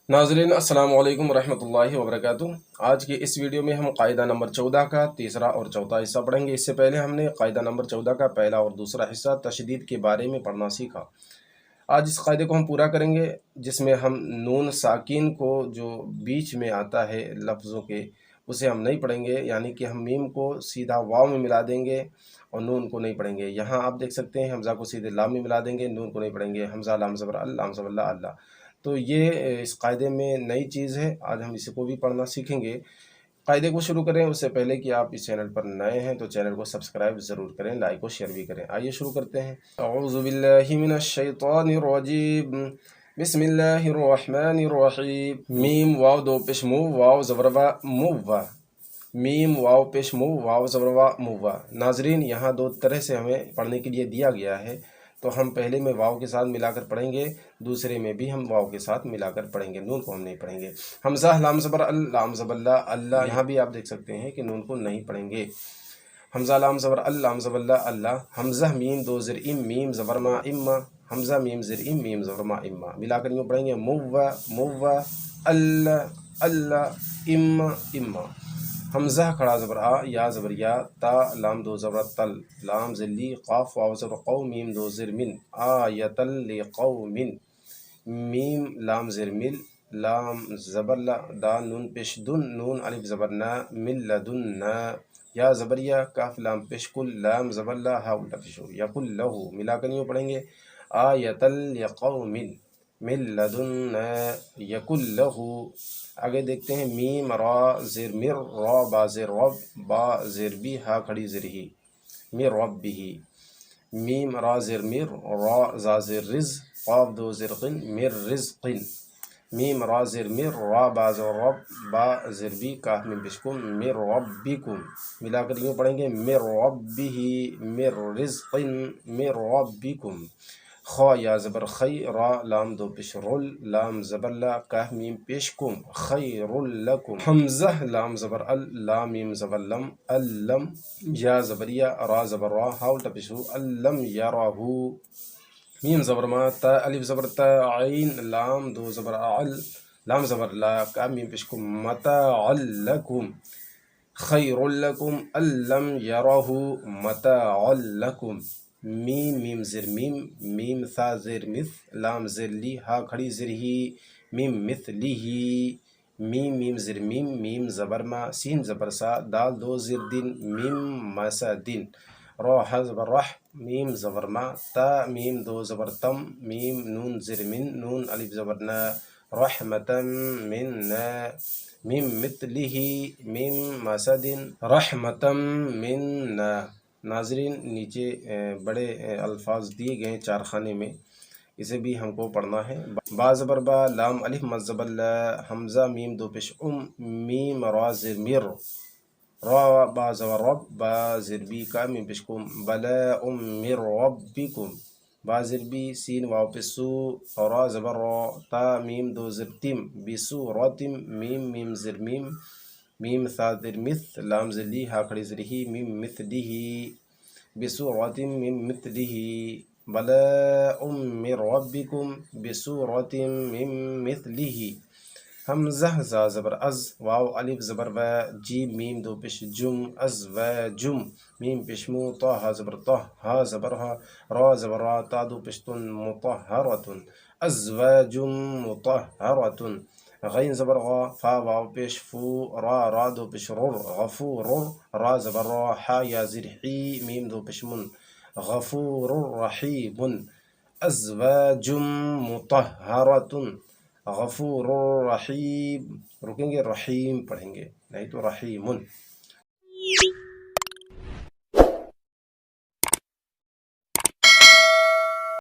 ناظرین السلام علیکم ورحمۃ اللہ وبرکاتہ۔ آج کی اس ویڈیو میں ہم قاعدہ نمبر 14 کا تیسرا اور چوتھا حصہ پڑھیں گے۔ اس سے پہلے ہم نے قاعدہ نمبر 14 کا پہلا اور دوسرا حصہ تشدید کے بارے میں پڑھنا سیکھا۔ آج اس قاعدے کو ہم پورا کریں گے، جس میں ہم نون ساکین کو جو بیچ میں آتا ہے لفظوں کے اسے ہم نہیں پڑھیں گے، یعنی کہ ہم میم کو سیدھا واو میں ملا دیں گے اور نون کو نہیں پڑھیں گے۔ یہاں آپ دیکھ سکتے ہیں حمزہ کو سیدھے لام میں ملا دیں گے، نون کو نہیں پڑھیں گے، حمزہ لام زبر ال، لام زبر لا، اللہ۔ تو یہ اس قاعدے میں نئی چیز ہے، آج ہم اسے کو بھی پڑھنا سیکھیں گے۔ قاعدے کو شروع کریں اس سے پہلے کہ آپ اس چینل پر نئے ہیں تو چینل کو سبسکرائب ضرور کریں، لائک و شیئر بھی کریں۔ آئیے شروع کرتے ہیں۔ اعوذ باللہ من الشیطان الرجیم، بسم اللہ الرحمن الرحیم۔ میم واو دو پیش مو، واو زبر وا، مو وا، میم واو پیش مو، واو زبر وا، مو وا۔ ناظرین یہاں دو طرح سے ہمیں پڑھنے کے لیے دیا گیا ہے، تو ہم پہلے میں واو کے ساتھ ملا کر پڑھیں گے، دوسرے میں بھی ہم واو کے ساتھ ملا کر پڑھیں گے، نون کو ہم نہیں پڑھیں گے۔ حمزہ لام زبر ال، لام زبر لا، اللہ، یہاں بھی آپ دیکھ سکتے ہیں کہ نون کو نہیں پڑھیں گے۔ حمزہ لام زبر ال، لام زبر لا، اللہ۔ حمزہ میم دو زر ام، میم زبر ما، اما، حمزہ میم زر ام، میم زبر ما، اما، ملا کر یوں پڑھیں گے، موا موا، اللہ اللہ، اما اما۔ حمزہ کھڑا زبر آ، یا زبر یا، تا لام دو زبر تل، لام ذلی، قاف واو زبر قو، میم دو زر من، آیتل لقوم، میم لام زر مل، لام زبر لا، دا نون پیش دن، نون الف زبر نا، من لدنا، یا زبر یا، کاف لام پیش کل، لام زبر لا، ہا الٹا پیش ہو، یقل لہو، ملا کر یوں پڑھیں گے، آیتل لقوم، من لدنا، یقل لہو۔ آگے دیکھتے ہیں، میم را زر مر، را با زر رب، با زر بی، ہا کھڑی زر ہی، مر رب بھی، میم را زر مر، را زا زر رز، قاف دو زر قن، مر رزق، میم را زر مر، را با زر رب، با زر بی، کاف میں بشکم، مر ربکم، ملا کر یوں پڑھیں گے، مر ربہ، مر رزق، مر ربکم۔ خا یا زبر خی، را لام دو پیش رل، لام زبر لا، کاف میم پیش کم، خیر لکم۔ حمزہ لام زبر ال، لام میم زبر لم، اللم، یا زبر یا، را زبر را، ہا الٹا پیش ہو، اللم یراہو، میم زبر ما، تا الف زبر تا، عین لام دو زبر اعل، لام زبر لا، کاف میم پیش کم، متاعا لکم، خیر لکم، اللم یراہو، متاعا لکم۔ میم میم زر میم، میم ثا زر مث، لام زر لی، ہا کھڑی زر ہی، میم مثلی ہی، میم میم زر میم، میم زبر ما، سین زبر سا، دال دو زر دن، میم مسا دن، را ہا زبر رح، میم زبر ما، تا میم دو زبر تم، میم نون زر من، نون الف زبر نا، رحمتا منا، میم مثلہ، میم مسد، رحمتا منا۔ ناظرین نیچے بڑے الفاظ دیے گئے ہیں چار خانے میں، اسے بھی ہم کو پڑھنا ہے۔ با زبر با، لام الف مد زبر لا، حمزہ میم دو پیش ام، میم را زر مر، را با زبر رب، با زر بی، کا میم پیش کم، بلا من ربکم، با زر بی، سین واو پیش سو، را زبر را، تا میم دو زر تم، بسورتم، میم میم زر میم، میم ثا زر مث، لام زر لی، ہا کھڑی زر ہی، میم مثلہ، بسورت من مثلہ، بلاء من ربکم بسورت من مثلہ۔ حمزہ زا زبر از، واو الف زبر و، جیم میم دو پیش جم، از و جم، میم پیش مو، طا ہا زبر طہ، ہا زبر ہا، را زبر را، تا دو پیش تن، مطہرۃ، ازواج مطہرۃ۔ غین زبر غا، فا واو پیش فو، را را دو پیش رر، غفور، را زبر را، حا یا زر حی، میم دو پیش من، غفور رحیم، ازواج مطہرۃ، غفور رحیم۔ رکیں گے، رحیم پڑھیں گے، نہیں تو رحیم۔